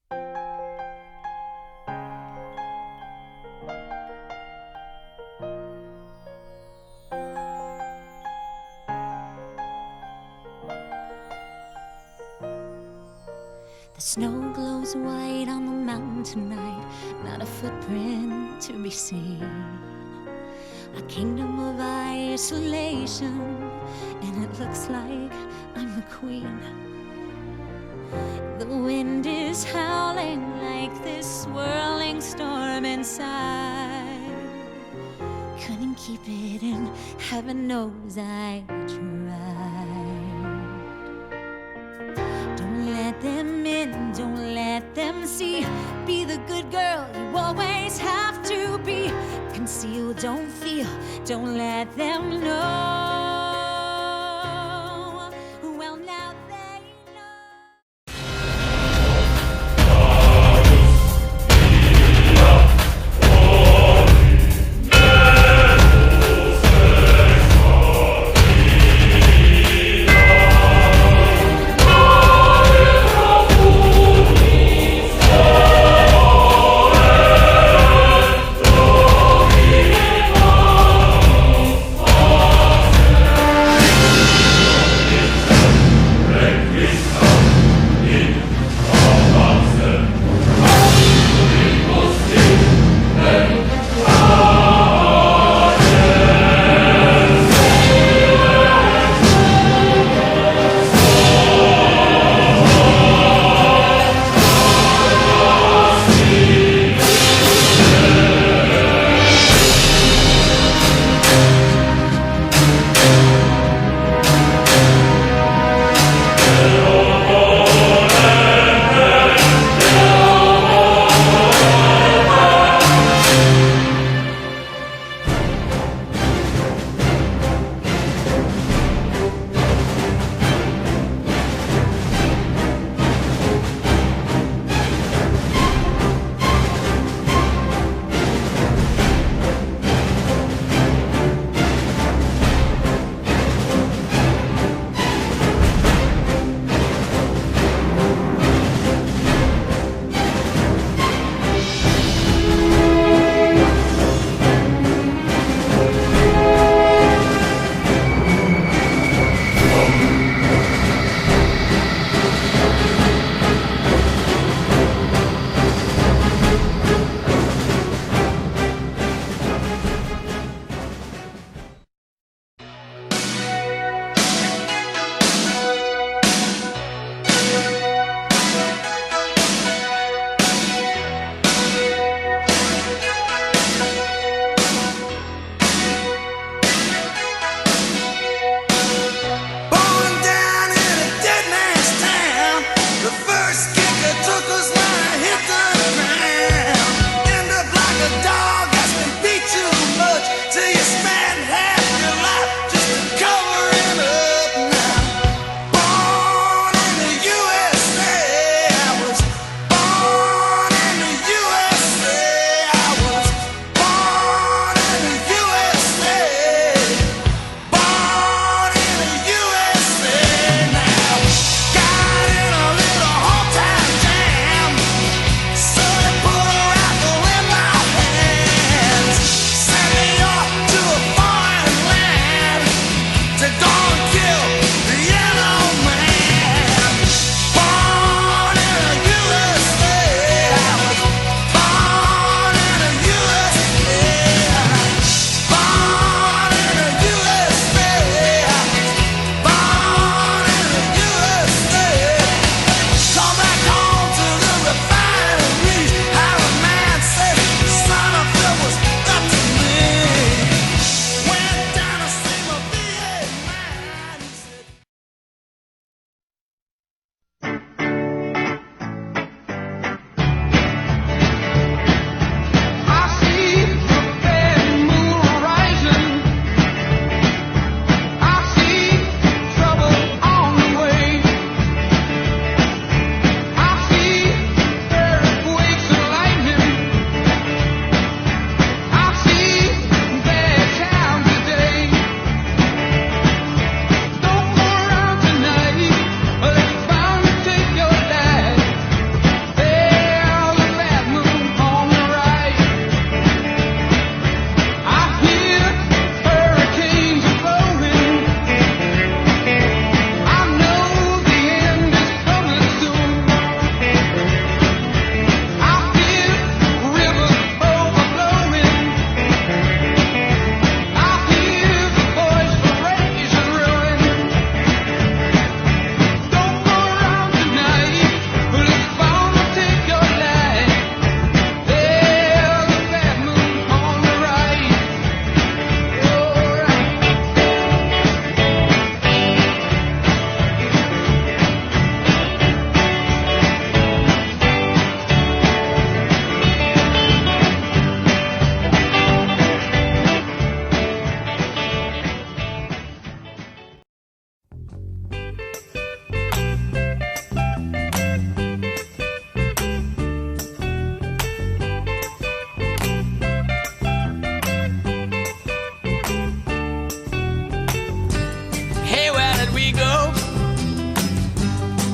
The snow glows white on the mountain tonight, not a footprint to be seen. A kingdom of isolation, and it looks like I'm the queen. The wind is howling like this swirling storm inside. Couldn't keep it in, heaven knows I tried. Don't let them in, don't let them see. Be the good girl you always have to be. Conceal, don't feel, don't let them know. Well, now they know.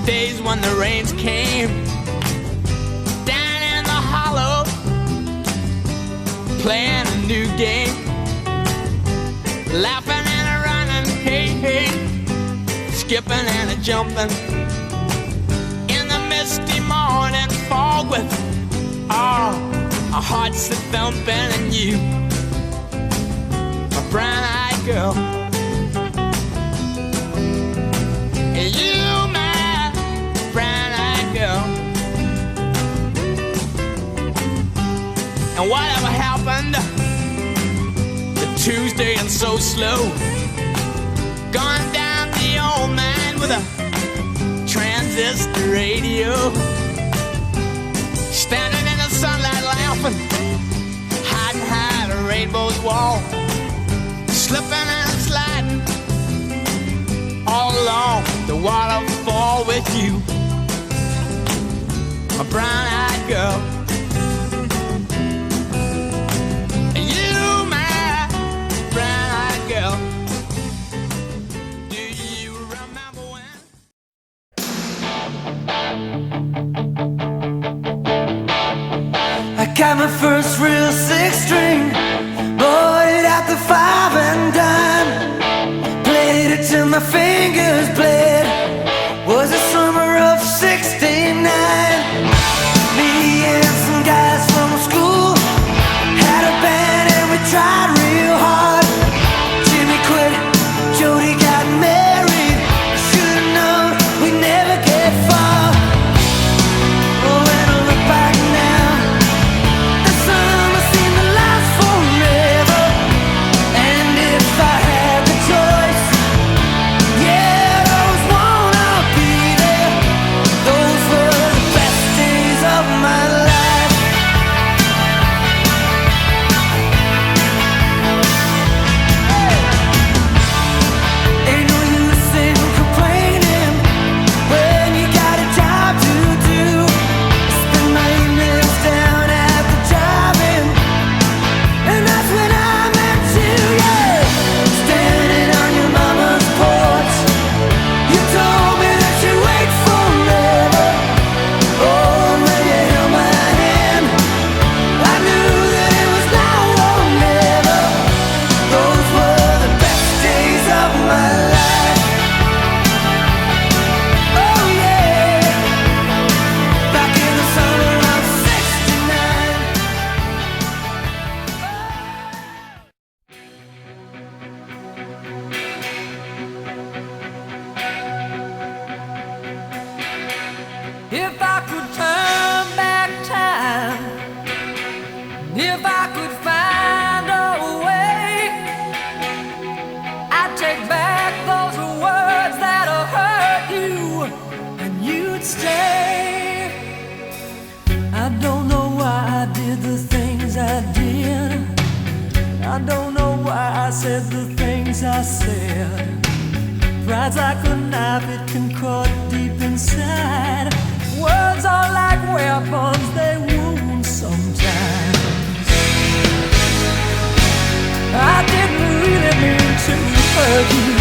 days when the rains came down in the hollow, playing a new game, laughing and a running, hey, hey, skipping and a jumping in the misty morning fog with our hearts a thumping, and you, a brown-eyed girl, and you, my brown-eyed girl. And whatever happened to Tuesday and so slow, gone down the old man with a transistor radio, standing in the sunlight laughing, hiding behind a rainbow's wall, slipping and sliding all along the waterfall with you, a brown-eyed girl. You, my brown-eyed girl. Do you remember when? I got my first real six-string, bought it at the 5 and dime, played it till my fingers bled. Was the summer of '69. Me and some guys from school had a band and we tried real hard. Jimmy quit, Jody got married. Should've known we'd never get far. Oh, when I look back now, the summer seemed to last forever. And if I had the choice, yeah, I always wanna be there. Those were the best days of my life. Ain't no use in complaining when you got a job to do. Spend my evenings down at the drive-in, and that's when I met you, yeah. Standing on your mama's porch, you told me that you'd wait forever. Oh, when you held my hand, I knew that it was now or never. Those were the best days of my life. Oh yeah, back in the summer of '69. If I could turn back time, if I could find a way, I'd take back those words that'll hurt you, and you'd stay. I don't know why I did the things I did. I don't know why I said the things I said. Pride's like a knife, it can cut deep inside. Words are like weapons, they wound sometimes. I didn't really mean to hurt you.